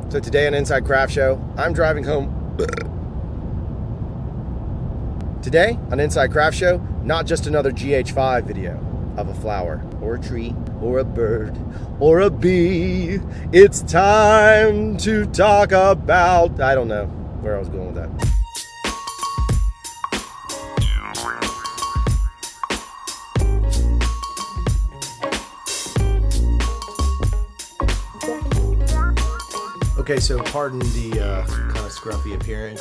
So today on Inside Craft Show, I'm driving home. Today on Inside Craft Show, not just another GH5 video of a flower or a tree or a bird or a bee. It's time to talk about, I don't know where I was going with that. Okay, so pardon the kind of scruffy appearance.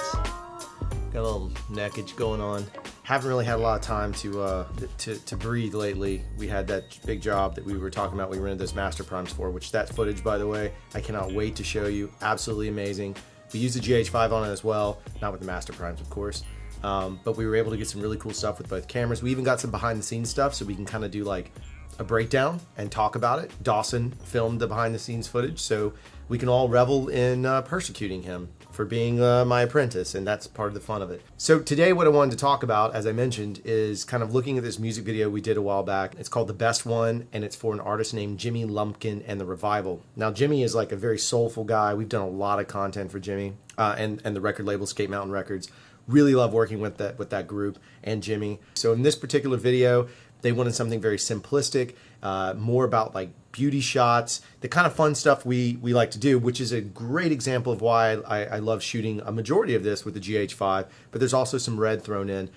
Got a little neckage going on. Haven't really had a lot of time to breathe lately. We had that big job that we were talking about. We rented those master primes for, which that footage, by the way, I cannot wait to show you. Absolutely amazing. We used the GH5 on it as well, not with the master primes, of course. But we were able to get some really cool stuff with both cameras. We even got some behind the scenes stuff, so we can kind of do like a breakdown and talk about it. Dawson filmed the behind the scenes footage, so we can all revel in persecuting him for being my apprentice, and that's part of the fun of it. So today what I wanted to talk about, as I mentioned, is kind of looking at this music video we did a while back. It's called The Best One, and it's for an artist named Jimmy Lumpkin and the Revival. Now Jimmy is like a very soulful guy. We've done a lot of content for Jimmy and the record label Skate Mountain Records. Really love working with that group and Jimmy. So in this particular video, they wanted something very simplistic, more about like beauty shots, the kind of fun stuff we like to do, which is a great example of why I love shooting a majority of this with the GH5, but there's also some red thrown in.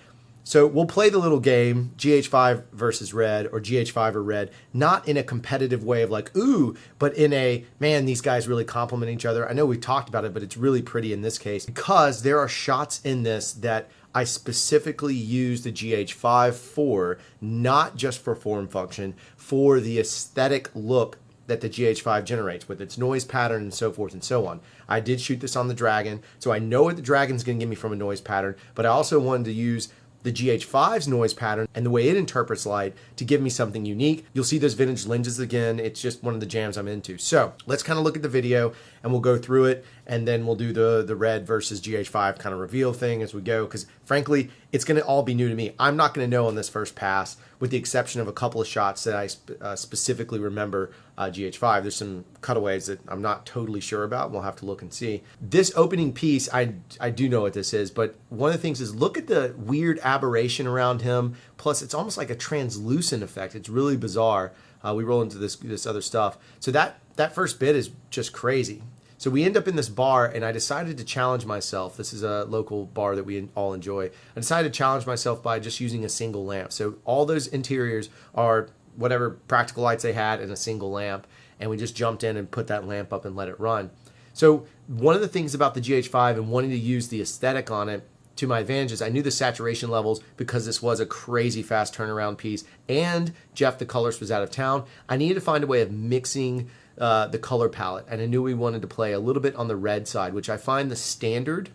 So we'll play the little game, GH5 versus red, or GH5 or red, not in a competitive way of like, ooh, but in a, man, these guys really complement each other. I know we've talked about it, but it's really pretty in this case because there are shots in this that I specifically use the GH5 for, not just for form function, for the aesthetic look that the GH5 generates with its noise pattern and so forth and so on. I did shoot this on the Dragon, so I know what the Dragon's gonna give me from a noise pattern, but I also wanted to use the GH5's noise pattern and the way it interprets light to give me something unique. You'll see those vintage lenses again. It's just one of the jams I'm into. So let's kind of look at the video and we'll go through it, and then we'll do the red versus GH5 kind of reveal thing as we go, because frankly, it's going to all be new to me. I'm not going to know on this first pass, with the exception of a couple of shots that I specifically remember GH5. There's some cutaways that I'm not totally sure about. We'll have to look and see. This opening piece, I do know what this is, but one of the things is look at the weird aberration around him. Plus, it's almost like a translucent effect. It's really bizarre. We roll into this other stuff. So that first bit is just crazy. So we end up in this bar, and I decided to challenge myself. This is a local bar that we all enjoy. I decided to challenge myself by just using a single lamp. So all those interiors are whatever practical lights they had and a single lamp, and we just jumped in and put that lamp up and let it run. So one of the things about the GH5 and wanting to use the aesthetic on it to my advantage is I knew the saturation levels, because this was a crazy fast turnaround piece, and Jeff the colorist was out of town. I needed to find a way of mixing the color palette, and I knew we wanted to play a little bit on the red side, which I find the standard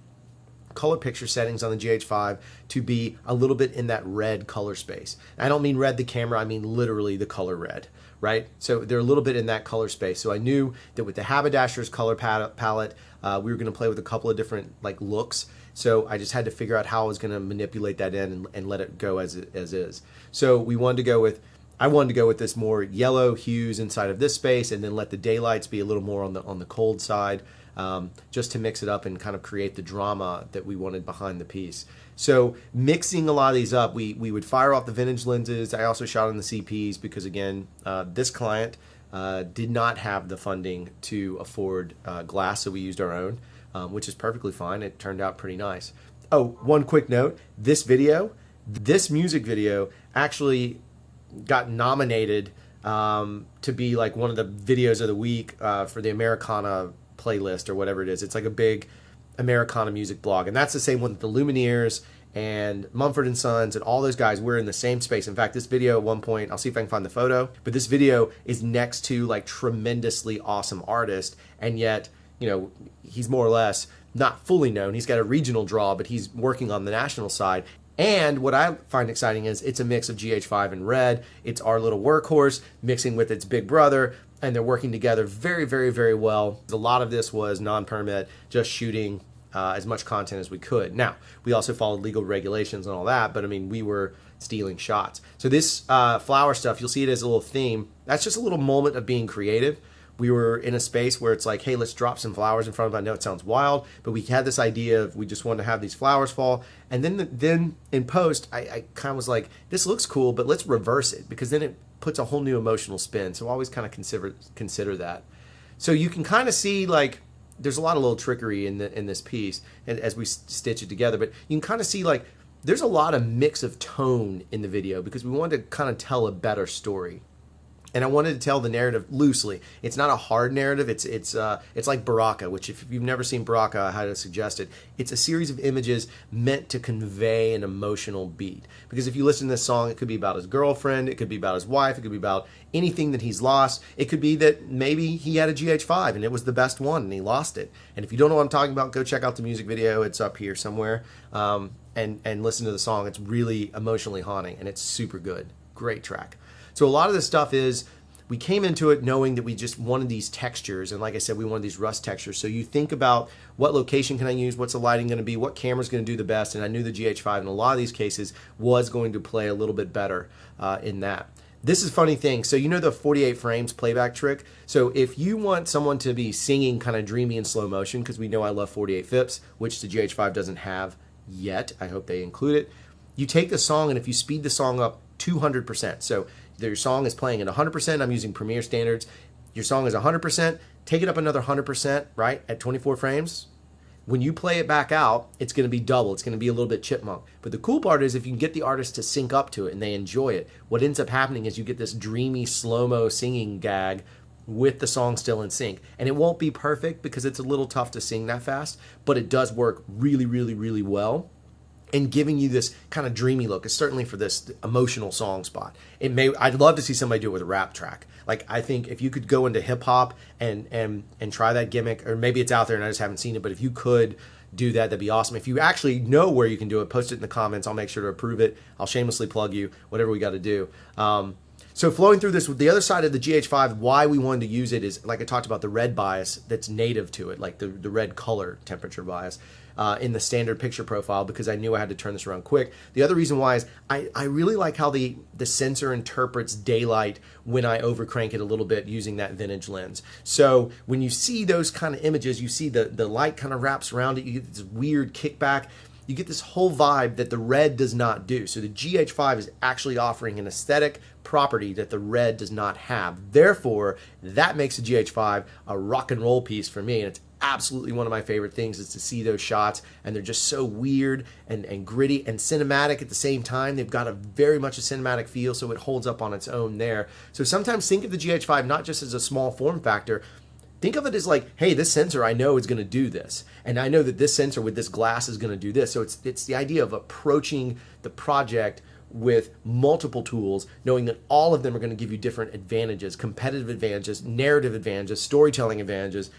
color picture settings on the GH5 to be a little bit in that red color space. I don't mean red the camera, I mean literally the color red, right? So they're a little bit in that color space. So I knew that with the Haberdasher's color palette, we were going to play with a couple of different like looks. So I just had to figure out how I was going to manipulate that in and let it go as is. So we wanted to go with, I wanted to go with this more yellow hues inside of this space, and then let the daylights be a little more on the cold side, just to mix it up and kind of create the drama that we wanted behind the piece. So mixing a lot of these up, we would fire off the vintage lenses. I also shot on the CPs because, again, this client did not have the funding to afford glass, so we used our own, which is perfectly fine. It turned out pretty nice. Oh, one quick note. This music video actually got nominated to be like one of the videos of the week for the Americana playlist or whatever it is. It's like a big Americana music blog, and that's the same one that the Lumineers and Mumford & Sons and all those guys were in the same space. In fact, this video at one point, I'll see if I can find the photo, but this video is next to like tremendously awesome artist, and yet, you know, he's more or less not fully known. He's got a regional draw, but he's working on the national side. And what I find exciting is it's a mix of GH5 and red. It's our little workhorse mixing with its big brother, and they're working together very, very, very well. A lot of this was non-permit, just shooting as much content as we could. Now, we also followed legal regulations and all that, but I mean, we were stealing shots. So this flower stuff, you'll see it as a little theme. That's just a little moment of being creative. we were in a space where it's like, hey, let's drop some flowers in front of it. I know it sounds wild, but we had this idea of we just wanted to have these flowers fall. And then in post, I kind of was like, this looks cool, but let's reverse it, because then it puts a whole new emotional spin. So always kind of consider that. So you can kind of see, like, there's a lot of little trickery in this piece and as we stitch it together, but you can kind of see, like, there's a lot of mix of tone in the video because we wanted to kind of tell a better story. And I wanted to tell the narrative loosely. It's not a hard narrative. It's like Baraka, which if you've never seen Baraka, I highly suggest it. It's a series of images meant to convey an emotional beat. Because if you listen to this song, it could be about his girlfriend, it could be about his wife, it could be about anything that he's lost. It could be that maybe he had a GH5 and it was the best one and he lost it. And if you don't know what I'm talking about, go check out the music video. It's up here somewhere. And listen to the song. It's really emotionally haunting and it's super good. Great track. So a lot of this stuff is, we came into it knowing that we just wanted these textures. And like I said, we wanted these rust textures. So you think about what location can I use? What's the lighting going to be? What camera's going to do the best? And I knew the GH5 in a lot of these cases was going to play a little bit better in that. This is a funny thing. So you know the 48 frames playback trick? So if you want someone to be singing kind of dreamy in slow motion, because we know I love 48 FIPS, which the GH5 doesn't have yet. I hope they include it. You take the song, and if you speed the song up 200%, so your song is playing at 100%, I'm using Premiere standards. Your song is 100%, take it up another 100%, right, at 24 frames. When you play it back out, it's going to be double. It's going to be a little bit chipmunk. But the cool part is if you can get the artist to sync up to it and they enjoy it, what ends up happening is you get this dreamy, slow-mo singing gag with the song still in sync. And it won't be perfect because it's a little tough to sing that fast, but it does work really, really, really well. And giving you this kind of dreamy look, is certainly for this emotional song spot. I'd love to see somebody do it with a rap track. Like, I think if you could go into hip hop and try that gimmick, or maybe it's out there and I just haven't seen it, but if you could do that, that'd be awesome. If you actually know where you can do it, post it in the comments. I'll make sure to approve it. I'll shamelessly plug you, whatever we got to do. So flowing through this, the other side of the GH5, why we wanted to use it is, like I talked about, the red bias that's native to it, like the red color temperature bias in the standard picture profile, because I knew I had to turn this around quick. The other reason why is I really like how the sensor interprets daylight when I overcrank it a little bit using that vintage lens. So when you see those kind of images, you see the light kind of wraps around it, you get this weird kickback. You get this whole vibe that the red does not do. So the GH5 is actually offering an aesthetic property that the red does not have. Therefore, that makes the GH5 a rock and roll piece for me. And it's absolutely one of my favorite things is to see those shots. And they're just so weird and gritty and cinematic at the same time. They've got a very much a cinematic feel, so it holds up on its own there. So sometimes think of the GH5 not just as a small form factor. Think of it as like, hey, this sensor I know is going to do this. And I know that this sensor with this glass is going to do this. So it's the idea of approaching the project with multiple tools, knowing that all of them are going to give you different advantages, competitive advantages, narrative advantages, storytelling advantages.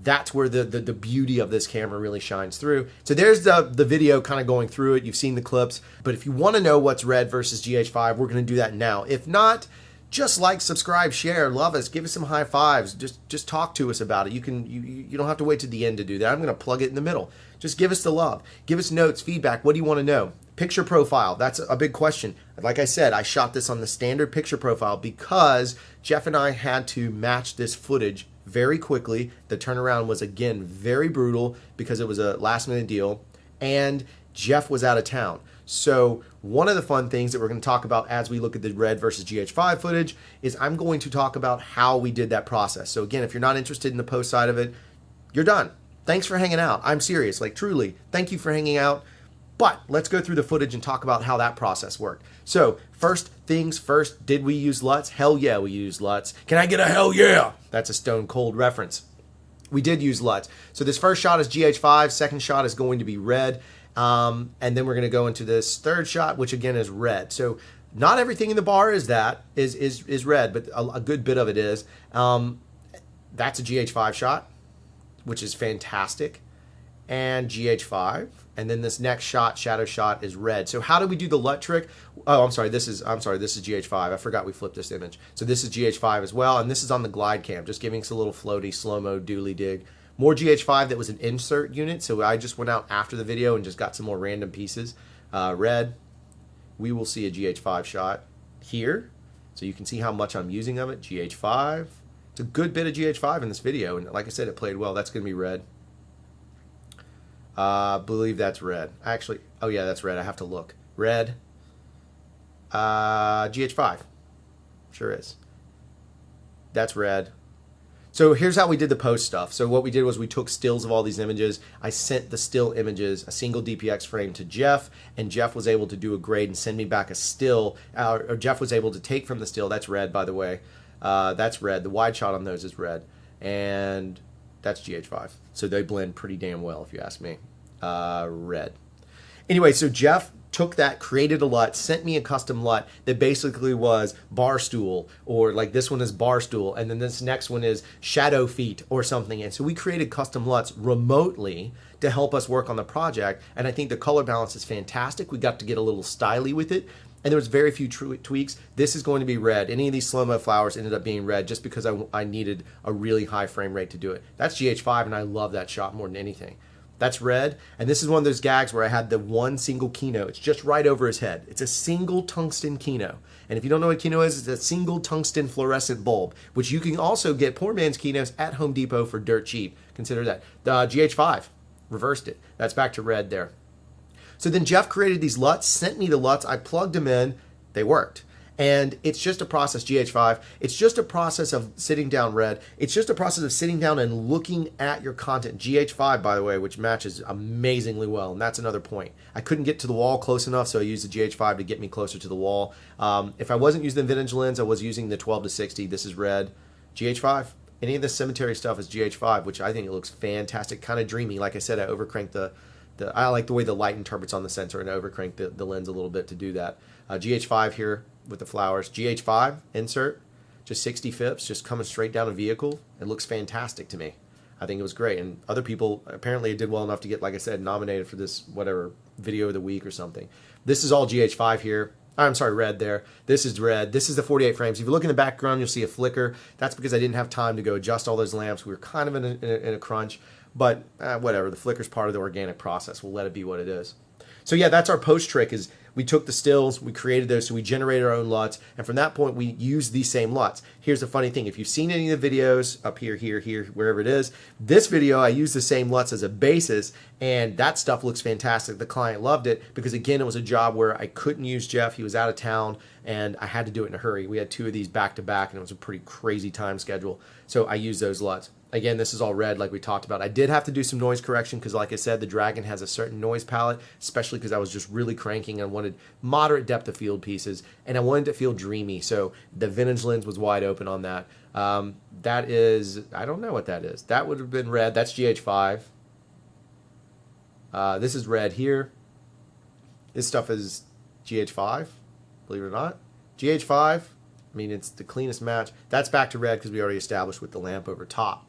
That's where the beauty of this camera really shines through. So there's the video kind of going through it. You've seen the clips. But if you want to know what's RED versus GH5, we're going to do that now. If not, just like, subscribe, share, love us, give us some high fives. Just talk to us about it. You don't have to wait to the end to do that. I'm going to plug it in the middle. Just give us the love. Give us notes, feedback. What do you want to know? Picture profile. That's a big question. Like I said, I shot this on the standard picture profile because Jeff and I had to match this footage very quickly. The turnaround was, again, very brutal because it was a last-minute deal, and Jeff was out of town. So one of the fun things that we're going to talk about as we look at the RED versus GH5 footage is I'm going to talk about how we did that process. So again, if you're not interested in the post side of it, you're done. Thanks for hanging out. I'm serious, like truly. Thank you for hanging out. But let's go through the footage and talk about how that process worked. So first things first, did we use LUTs? Hell yeah, we used LUTs. Can I get a hell yeah? That's a Stone Cold reference. We did use LUTs. So this first shot is GH5, second shot is going to be RED. And then we're going to go into this third shot, which again is RED. So not everything in the bar is RED, but a good bit of it is. That's a GH5 shot, which is fantastic, and GH5. And then this next shot, shadow shot, is RED. So how do we do the LUT trick? Oh, I'm sorry. This is GH5. I forgot we flipped this image. So this is GH5 as well, and this is on the glide cam, just giving us a little floaty slow-mo dooley dig. More GH5 that was an insert unit, so I just went out after the video and just got some more random pieces. RED, we will see a GH5 shot here, so you can see how much I'm using of it. GH5, It's a good bit of GH5 in this video, and like I said, it played well. That's going to be red. I believe that's red. Actually, oh yeah, that's red. I have to look. Red. GH5. Sure is. That's red. So here's how we did the post stuff. So what we did was we took stills of all these images. I sent the still images, a single DPX frame, to Jeff, and Jeff was able to do a grade and send me back a still. Or Jeff was able to take from the still. That's red, by the way. That's red. The wide shot on those is red. And that's GH5. So they blend pretty damn well, if you ask me. Red. Anyway, so Jeff took that, created a LUT, sent me a custom LUT that basically was bar stool, or like this one is bar stool, and then this next one is shadow feet or something. And so we created custom LUTs remotely to help us work on the project. And I think the color balance is fantastic. We got to get a little styly with it. And there was very few tweaks. This is going to be red. Any of these slow-mo flowers ended up being red just because I needed a really high frame rate to do it. That's GH5, and I love that shot more than anything. That's red, and this is one of those gags where I had the one single Kino. It's just right over his head. It's a single tungsten Kino. And if you don't know what Kino is, it's a single tungsten fluorescent bulb, which you can also get poor man's Kinos at Home Depot for dirt cheap. Consider that. The GH5, reversed it. That's back to red there. So then Jeff created these LUTs, sent me the LUTs, I plugged them in, they worked. And it's just a process, GH5. It's just a process of sitting down, red. It's just a process of sitting down and looking at your content. GH5, by the way, which matches amazingly well. And that's another point. I couldn't get to the wall close enough, so I used the GH5 to get me closer to the wall. If I wasn't using the vintage lens, I was using the 12-60. This is red. GH5. Any of the cemetery stuff is GH5, which I think it looks fantastic, kind of dreamy. Like I said, I overcranked I like the way the light interprets on the sensor, and I overcranked the lens a little bit to do that. GH5 here with the flowers. GH5 insert, just 60 fips, just coming straight down a vehicle. It looks fantastic to me. I think it was great. And other people, apparently it did well enough to get, like I said, nominated for this, whatever, video of the week or something. This is all GH5 here. I'm sorry, red there. This is red. This is the 48 frames. If you look in the background, you'll see a flicker. That's because I didn't have time to go adjust all those lamps. We were kind of in a crunch, but whatever. The flicker's part of the organic process. We'll let it be what it is. So yeah, that's our post trick. Is we took the stills, we created those, so we generated our own LUTs, and from that point, we used these same LUTs. Here's the funny thing. If you've seen any of the videos, up here, wherever it is, this video, I used the same LUTs as a basis, and that stuff looks fantastic. The client loved it, because again, it was a job where I couldn't use Jeff. He was out of town, and I had to do it in a hurry. We had two of these back to back, and it was a pretty crazy time schedule, so I used those LUTs. Again, this is all red like we talked about. I did have to do some noise correction because, like I said, the Dragon has a certain noise palette, especially because I was just really cranking. I wanted moderate depth of field pieces, and I wanted to feel dreamy. So the vintage lens was wide open on that. That is, I don't know what that is. That would have been red. That's GH5. This is red here. This stuff is GH5, believe it or not. GH5, I mean, it's the cleanest match. That's back to red because we already established with the lamp over top.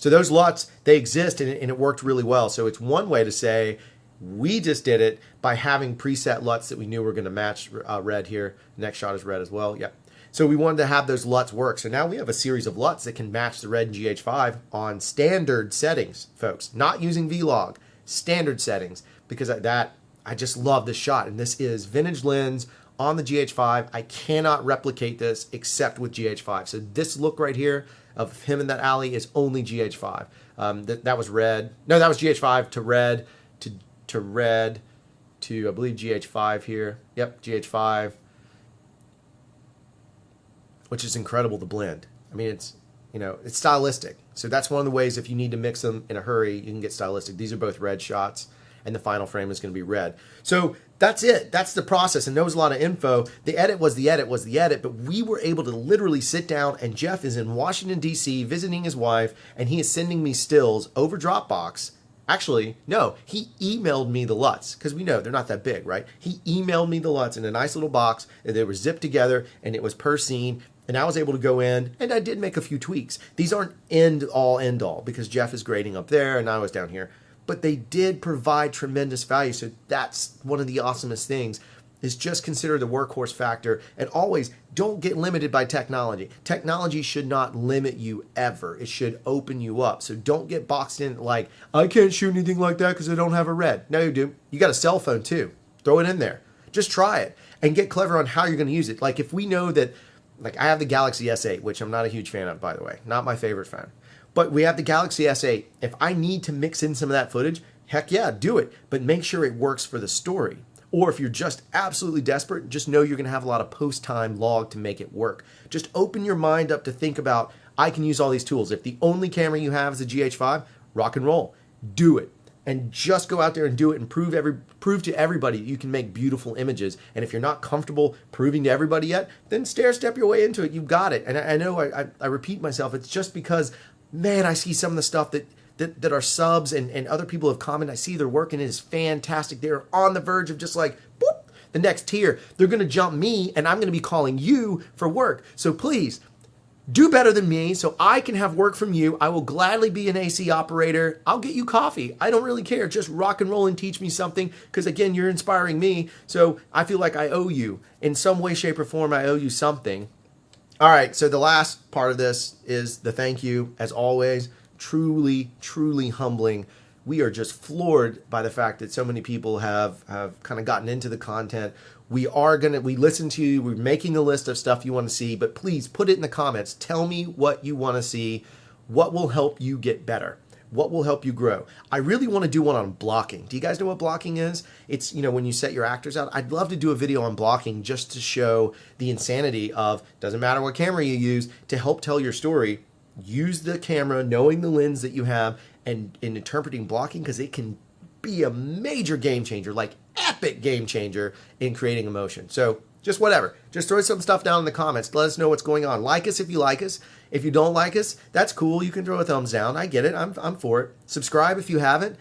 So those LUTs, they exist, and it worked really well. So it's one way to say we just did it by having preset LUTs that we knew were going to match red here. Next shot is red as well. Yep. So we wanted to have those LUTs work. So now we have a series of LUTs that can match the red and GH5 on standard settings, folks. Not using Vlog, standard settings, because I just love this shot. And this is vintage lens on the GH5. I cannot replicate this except with GH5. So this look right here of him in that alley is only GH5. That was red. No, that was GH5 to red to red to, I believe, GH5 here. Yep, GH5, which is incredible to blend. I mean, it's stylistic. So that's one of the ways, if you need to mix them in a hurry, you can get stylistic. These are both red shots, and the final frame is going to be red. So that's it. That's the process. And there was a lot of info. The edit was the edit, but we were able to literally sit down, and Jeff is in Washington, D.C. visiting his wife, and he is sending me stills over Dropbox. Actually, no, he emailed me the LUTs, because we know they're not that big, right? He emailed me the LUTs in a nice little box, and they were zipped together, and it was per scene, and I was able to go in, and I did make a few tweaks. These aren't end all, because Jeff is grading up there, and I was down here. But they did provide tremendous value. So that's one of the awesomest things, is just consider the workhorse factor, and always don't get limited by technology. Technology should not limit you ever. It should open you up. So don't get boxed in like, I can't shoot anything like that because I don't have a RED. No, you do. You got a cell phone too. Throw it in there. Just try it and get clever on how you're going to use it. Like if we know that like I have the Galaxy S8, which I'm not a huge fan of, by the way. Not my favorite phone. But we have the Galaxy S8. If I need to mix in some of that footage, heck yeah, do it. But make sure it works for the story. Or if you're just absolutely desperate, just know you're going to have a lot of post-time log to make it work. Just open your mind up to think about, I can use all these tools. If the only camera you have is a GH5, rock and roll. Do it. And just go out there and do it and prove to everybody you can make beautiful images. And if you're not comfortable proving to everybody yet, then step your way into it. You've got it. And I know I repeat myself. It's just because, man, I see some of the stuff that are subs and other people have commented. I see their work and it is fantastic. They're on the verge of just like, boop, the next tier. They're going to jump me and I'm going to be calling you for work. So please, do better than me so I can have work from you. I will gladly be an AC operator. I'll get you coffee. I don't really care. Just rock and roll and teach me something because, again, you're inspiring me. So I feel like I owe you. In some way, shape, or form, I owe you something. All right, so the last part of this is the thank you. As always, truly, truly humbling. We are just floored by the fact that so many people have kind of gotten into the content. We listen to you. We're making a list of stuff you want to see, but please put it in the comments. Tell me what you want to see. What will help you get better? What will help you grow? I really want to do one on blocking. Do you guys know what blocking is? It's, when you set your actors out. I'd love to do a video on blocking just to show the insanity of, doesn't matter what camera you use, to help tell your story. Use the camera, knowing the lens that you have, and in interpreting blocking, because it can be a major game changer, like epic game changer in creating emotion. So just whatever. Just throw some stuff down in the comments. Let us know what's going on. Like us if you like us. If you don't like us, that's cool. You can throw a thumbs down. I get it. I'm for it. Subscribe if you haven't,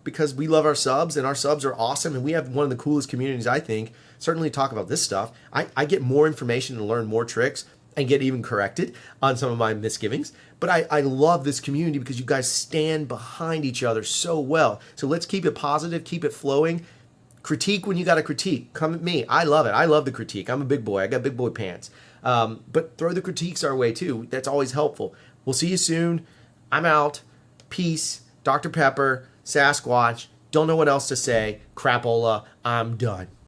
because we love our subs, and our subs are awesome, and we have one of the coolest communities, I think. Certainly talk about this stuff. I get more information and learn more tricks and get even corrected on some of my misgivings. But I love this community because you guys stand behind each other so well. So let's keep it positive, keep it flowing. Critique when you got to critique. Come at me. I love it. I love the critique. I'm a big boy. I got big boy pants. But throw the critiques our way too. That's always helpful. We'll see you soon. I'm out. Peace. Dr. Pepper. Sasquatch. Don't know what else to say. Crapola. I'm done.